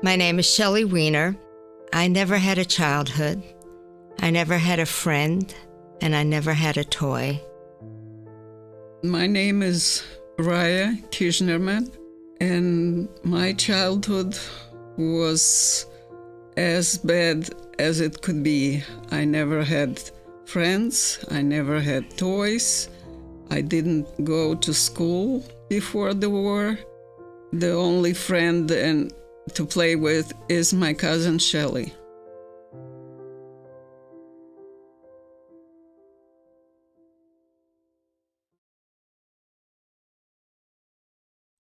My name is Shelly Weiner. I never had a childhood. I never had a friend, and I never had a toy. My name is Raya Tishnerman, and my childhood was as bad as it could be. I never had friends. I never had toys. I didn't go to school before the war. The only friend to play with is my cousin Shelly.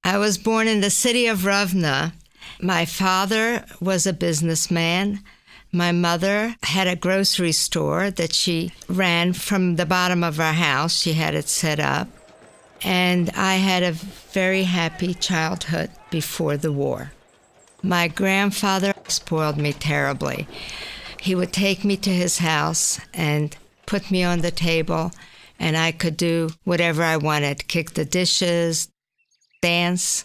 I was born in the city of Rovno. My father was a businessman. My mother had a grocery store that she ran from the bottom of our house. She had it set up. And I had a very happy childhood before the war. My grandfather spoiled me terribly. He would take me to his house and put me on the table, and I could do whatever I wanted, kick the dishes, dance.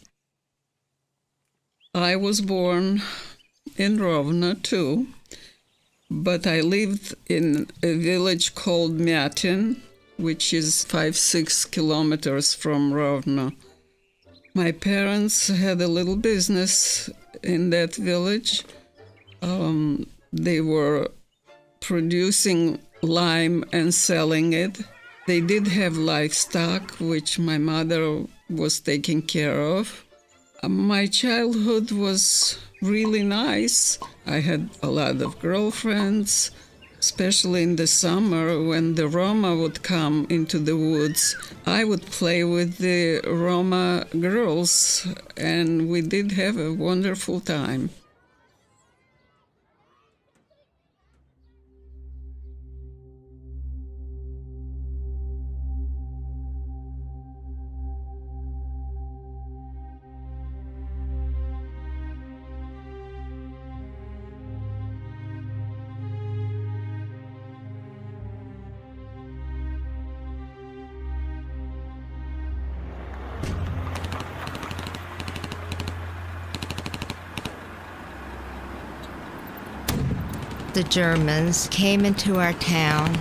I was born in Rovno too, but I lived in a village called Myatin, which is 5-6 kilometers from Rovno. My parents had a little business in that village. They were producing lime and selling it. They did have livestock, which my mother was taking care of. My childhood was really nice. I had a lot of girlfriends, especially in the summer when the Roma would come into the woods. I would play with the Roma girls, and we did have a wonderful time. The Germans came into our town,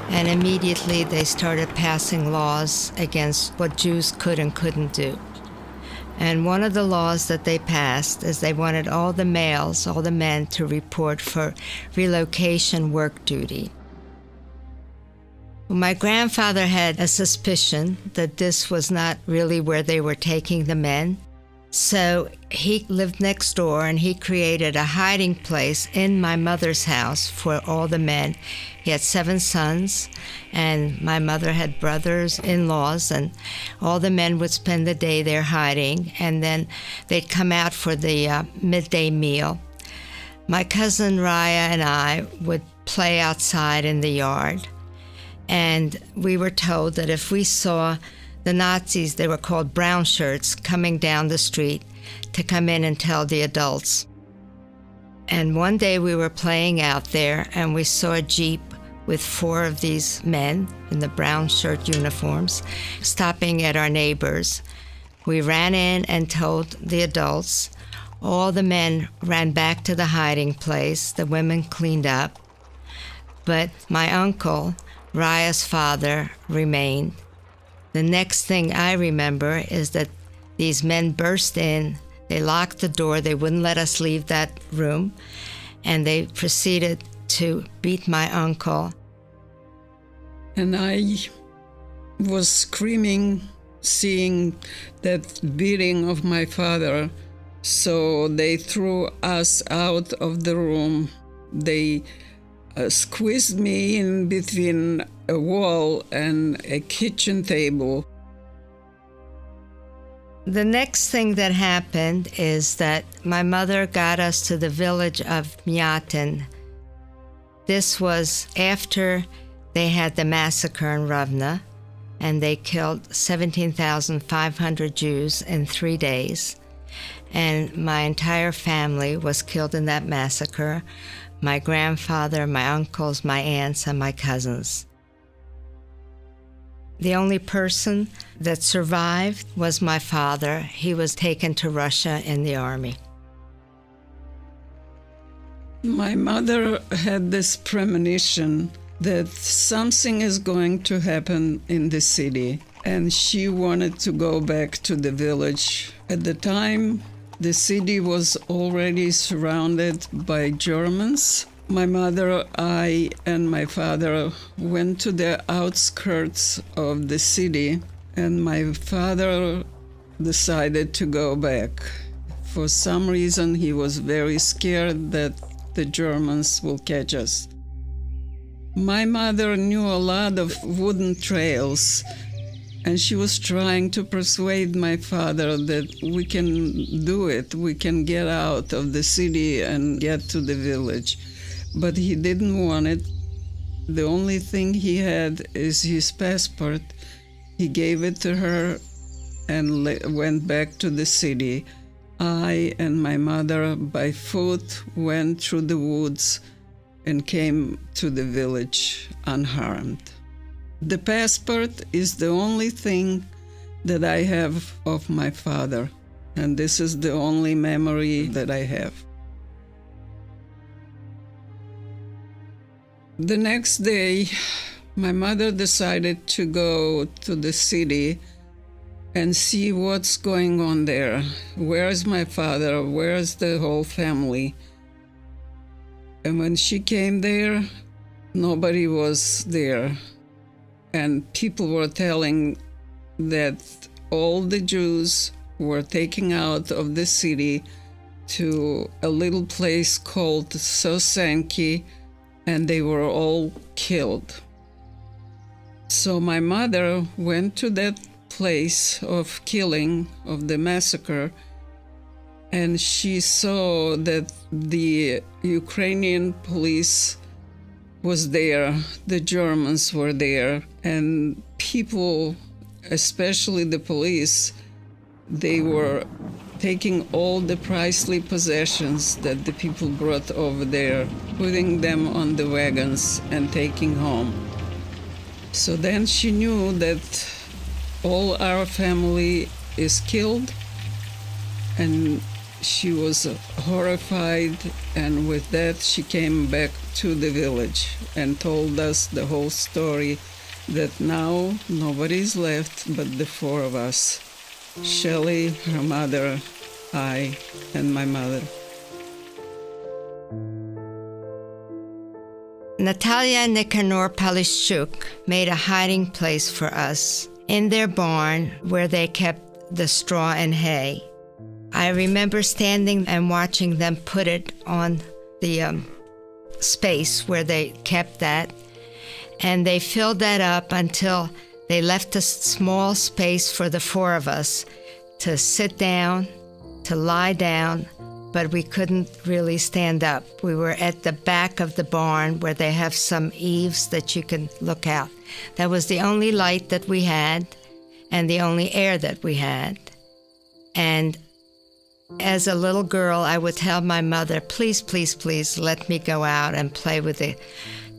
and immediately they started passing laws against what Jews could and couldn't do. And one of the laws that they passed is they wanted all the males, all the men, to report for relocation work duty. My grandfather had a suspicion that this was not really where they were taking the men. So he lived next door, and he created a hiding place in my mother's house for all the men. He had 7 sons, and my mother had brothers-in-laws, and all the men would spend the day there hiding, and then they'd come out for the midday meal. My cousin Raya and I would play outside in the yard, and we were told that if we saw the Nazis, they were called brown shirts, coming down the street, to come in and tell the adults. And one day we were playing out there, and we saw a Jeep with 4 of these men in the brown shirt uniforms stopping at our neighbors. We ran in and told the adults. All the men ran back to the hiding place. The women cleaned up. But my uncle, Raya's father, remained. The next thing I remember is that these men burst in, they locked the door, they wouldn't let us leave that room, and they proceeded to beat my uncle. And I was screaming, seeing that beating of my father, so they threw us out of the room. They squeezed me in between a wall and a kitchen table. The next thing that happened is that my mother got us to the village of Myatin. This was after they had the massacre in Rovno, and they killed 17,500 Jews in 3 days. And my entire family was killed in that massacre. My grandfather, my uncles, my aunts, and my cousins. The only person that survived was my father. He was taken to Russia in the army. My mother had this premonition that something is going to happen in the city, and she wanted to go back to the village. At the time, the city was already surrounded by Germans. My mother, I, and my father went to the outskirts of the city, and my father decided to go back. For some reason, he was very scared that the Germans will catch us. My mother knew a lot of wooden trails, and she was trying to persuade my father that we can do it. We can get out of the city and get to the village. But he didn't want it. The only thing he had is his passport. He gave it to her and went back to the city. I and my mother by foot went through the woods and came to the village unharmed. The passport is the only thing that I have of my father, and this is the only memory that I have. The next day, my mother decided to go to the city and see what's going on there. Where's my father? Where's the whole family? And when she came there, nobody was there. And people were telling that all the Jews were taken out of the city to a little place called Sosanki, and they were all killed. So my mother went to that place of killing, of the massacre, and she saw that the Ukrainian police was there, the Germans were there, and people, especially the police, they were taking all the priceless possessions that the people brought over there, putting them on the wagons and taking home. So then she knew that all our family is killed, and she was horrified, and with that she came back to the village and told us the whole story, that now nobody's left but the four of us: Shelly, her mother, I, and my mother. Natalia and Nicanor Polishchuk made a hiding place for us in their barn where they kept the straw and hay. I remember standing and watching them put it on the space where they kept that, and they filled that up until they left a small space for the four of us to sit down, to lie down, but we couldn't really stand up. We were at the back of the barn where they have some eaves that you can look out. That was the only light that we had and the only air that we had. And as a little girl, I would tell my mother, please, please, please let me go out and play with the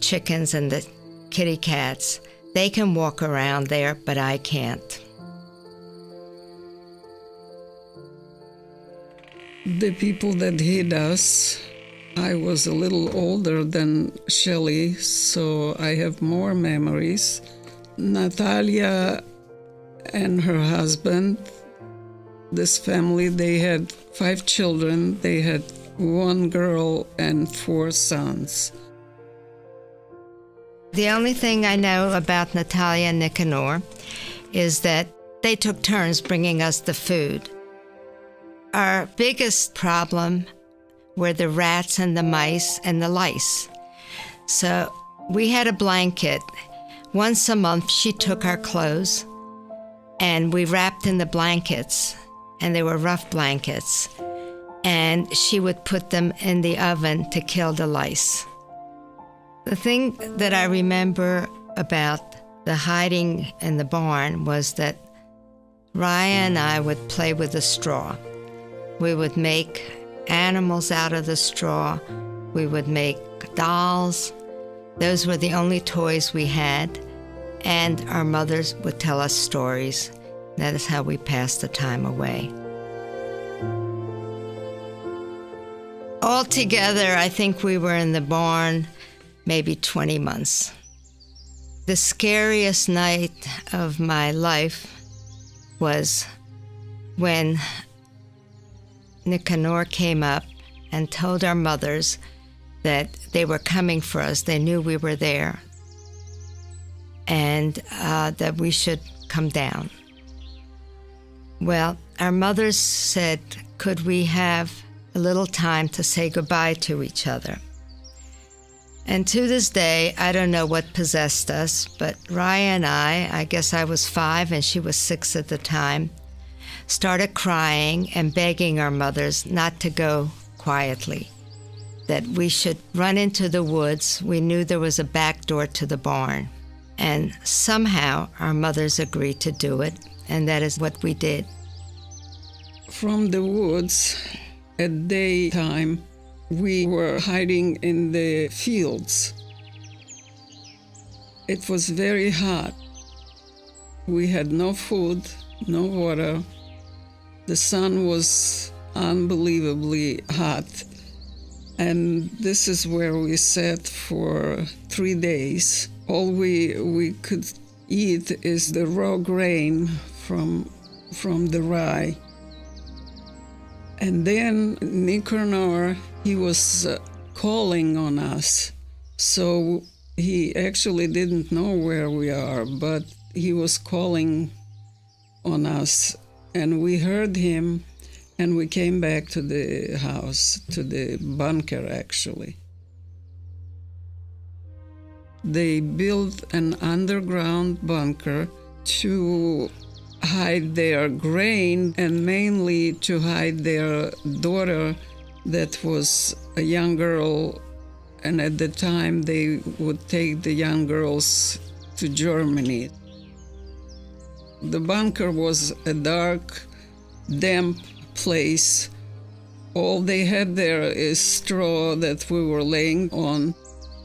chickens and the kitty cats. They can walk around there, but I can't. The people that hid us, I was a little older than Shelly, so I have more memories. Natalia and her husband, this family, they had 5 children. They had 1 girl and 4 sons. The only thing I know about Natalia and Nicanor is that they took turns bringing us the food. Our biggest problem were the rats and the mice and the lice. So we had a blanket. Once a month, she took our clothes, and we wrapped in the blankets, and they were rough blankets, and she would put them in the oven to kill the lice. The thing that I remember about the hiding in the barn was that Raya and I would play with the straw. We would make animals out of the straw. We would make dolls. Those were the only toys we had. And our mothers would tell us stories. That is how we passed the time away. Altogether, I think we were in the barn maybe 20 months. The scariest night of my life was when Nicanor came up and told our mothers that they were coming for us. They knew we were there, and that we should come down. Well, our mothers said, could we have a little time to say goodbye to each other? And to this day, I don't know what possessed us, but Raya and I guess I was 5 and she was 6 at the time, started crying and begging our mothers not to go quietly, that we should run into the woods. We knew there was a back door to the barn. And somehow our mothers agreed to do it, and that is what we did. From the woods, at daytime, we were hiding in the fields. It was very hot. We had no food, no water. The sun was unbelievably hot. And this is where we sat for 3 days. All we could eat is the raw grain from the rye. And then Nicanor, he was calling on us. So he actually didn't know where we are, but he was calling on us. And we heard him, and we came back to the house, to the bunker, actually. They built an underground bunker to hide their grain and mainly to hide their daughter that was a young girl, and at the time they would take the young girls to Germany. The bunker was a dark, damp place. All they had there is straw that we were laying on.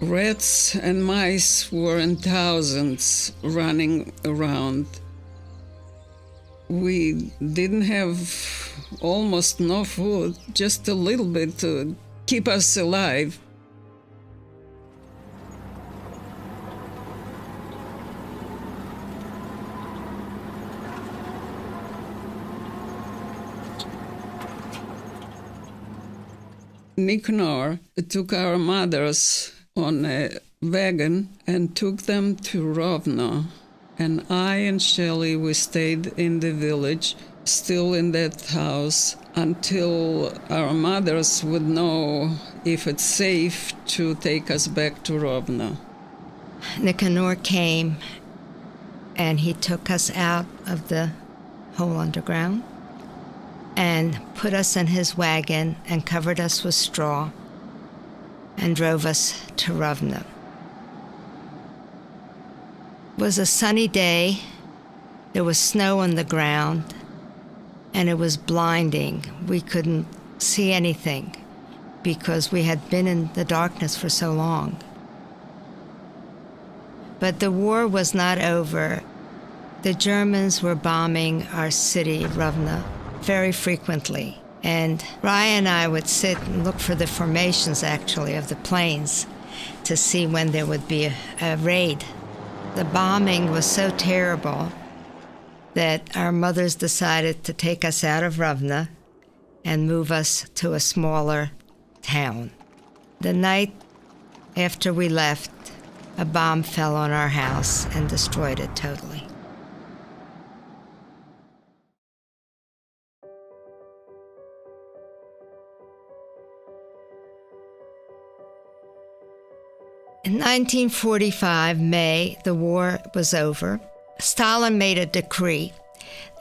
Rats and mice were in thousands running around. We didn't have almost no food, just a little bit to keep us alive. Nicanor took our mothers on a wagon and took them to Rovno. And I and Shelly, we stayed in the village, still in that house, until our mothers would know if it's safe to take us back to Rovno. Nicanor came and he took us out of the hole underground and put us in his wagon and covered us with straw and drove us to Rovno. It was a sunny day. There was snow on the ground, and it was blinding. We couldn't see anything because we had been in the darkness for so long. But the war was not over. The Germans were bombing our city, Rovno, very frequently. And Raya and I would sit and look for the formations, actually, of the planes to see when there would be a raid. The bombing was so terrible that our mothers decided to take us out of Rovno and move us to a smaller town. The night after we left, a bomb fell on our house and destroyed it totally. In 1945, May, the war was over. Stalin made a decree.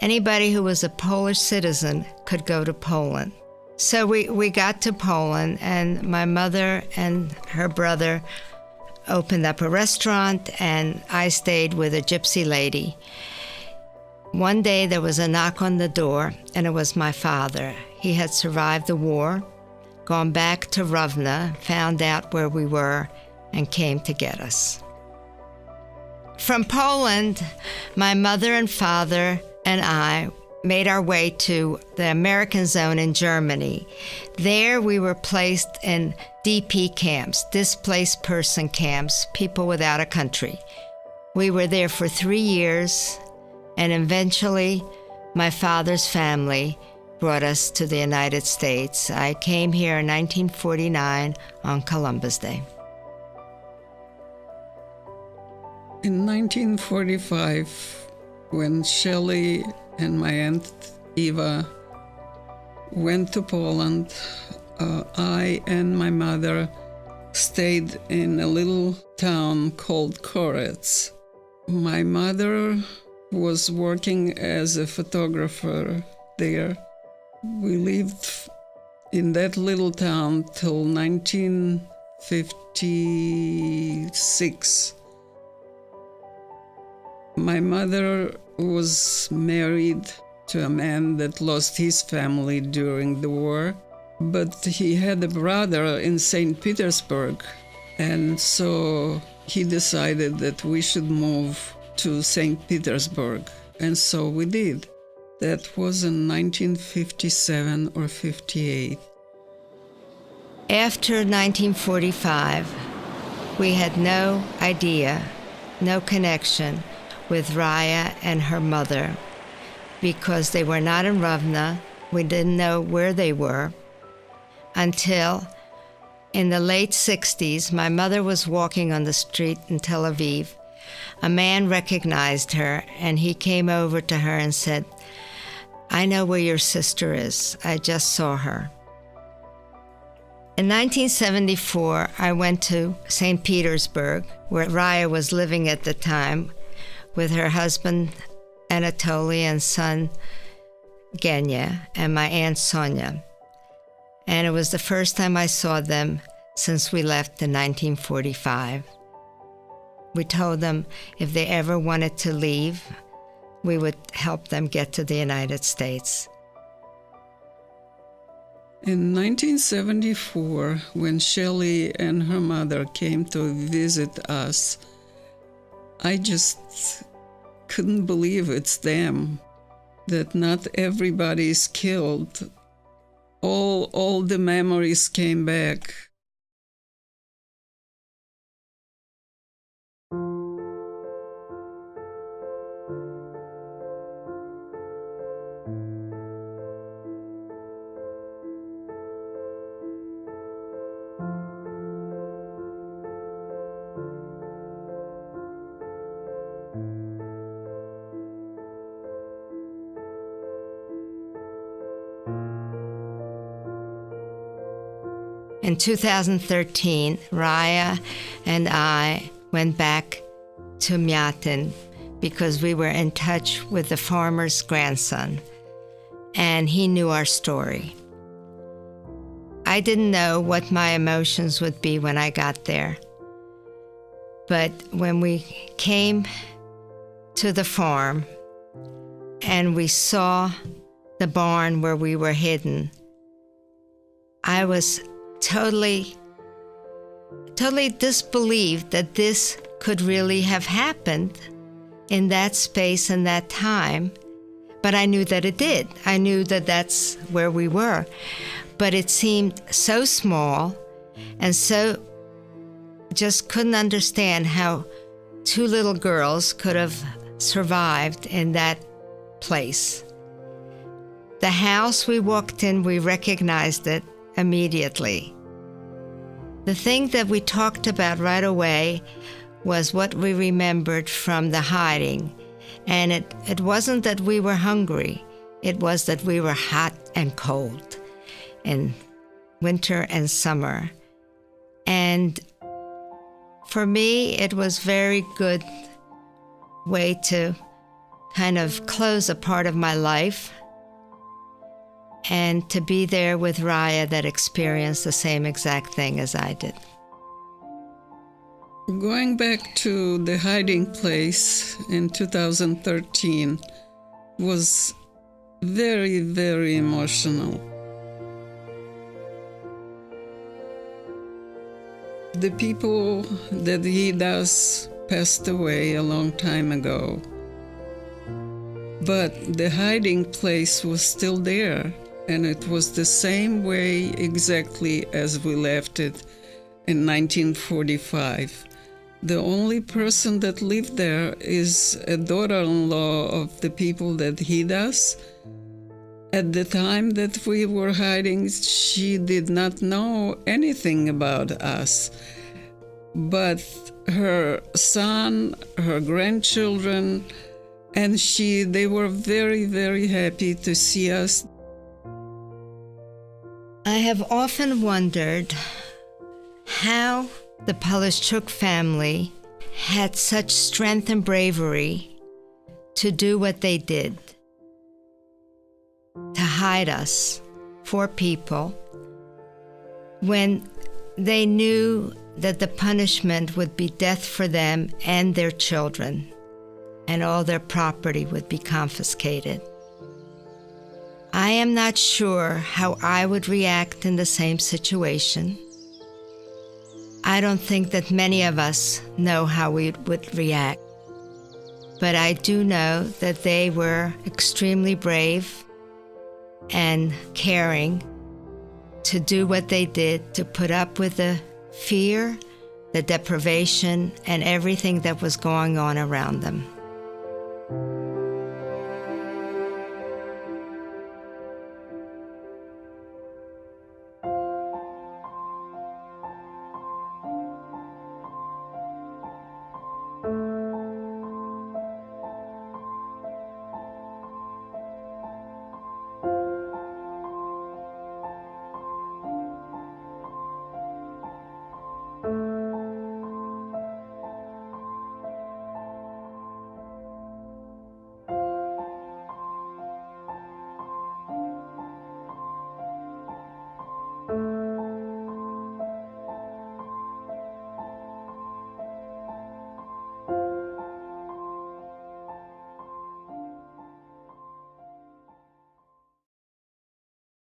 Anybody who was a Polish citizen could go to Poland. So we got to Poland, and my mother and her brother opened up a restaurant, and I stayed with a gypsy lady. One day there was a knock on the door, and it was my father. He had survived the war, gone back to Rovna, found out where we were, and came to get us. From Poland, my mother and father and I made our way to the American zone in Germany. There we were placed in DP camps, displaced person camps, people without a country. We were there for 3 years, and eventually my father's family brought us to the United States. I came here in 1949 on Columbus Day. In 1945, when Shelly and my Aunt Eva went to Poland, I and my mother stayed in a little town called Korec. My mother was working as a photographer there. We lived in that little town till 1956. My mother was married to a man that lost his family during the war, but he had a brother in St. Petersburg, and so he decided that we should move to St. Petersburg, and so we did. That was in 1957 or 58. After 1945, we had no idea, no connection with Raya and her mother because they were not in Rovna. We didn't know where they were until in the late 60s, my mother was walking on the street in Tel Aviv. A man recognized her, and he came over to her and said, "I know where your sister is. I just saw her." In 1974, I went to St. Petersburg, where Raya was living at the time, with her husband Anatoly and son Genya and my Aunt Sonia. And it was the first time I saw them since we left in 1945. We told them if they ever wanted to leave, we would help them get to the United States. In 1974, when Shelly and her mother came to visit us, I just couldn't believe it's them, that not everybody is killed. All the memories came back. In 2013, Raya and I went back to Myatin because we were in touch with the farmer's grandson, and he knew our story. I didn't know what my emotions would be when I got there, but when we came to the farm and we saw the barn where we were hidden, I was totally disbelieved that this could really have happened in that space and that time. But I knew that it did. I knew that that's where we were. But it seemed so small, and so just couldn't understand how 2 little girls could have survived in that place. The house we walked in, we recognized it immediately. The thing that we talked about right away was what we remembered from the hiding. And it wasn't that we were hungry. It was that we were hot and cold in winter and summer. And for me, it was very good way to kind of close a part of my life and to be there with Raya that experienced the same exact thing as I did. Going back to the hiding place in 2013, was very, very emotional. The people that hid us passed away a long time ago, but the hiding place was still there, and it was the same way exactly as we left it in 1945. The only person that lived there is a daughter-in-law of the people that hid us. At the time that we were hiding, she did not know anything about us. But her son, her grandchildren, and they were very, very happy to see us. I have often wondered how the Polishchuk family had such strength and bravery to do what they did, to hide us, 4 people, when they knew that the punishment would be death for them and their children, and all their property would be confiscated. I am not sure how I would react in the same situation. I don't think that many of us know how we would react, but I do know that they were extremely brave and caring to do what they did, to put up with the fear, the deprivation, and everything that was going on around them.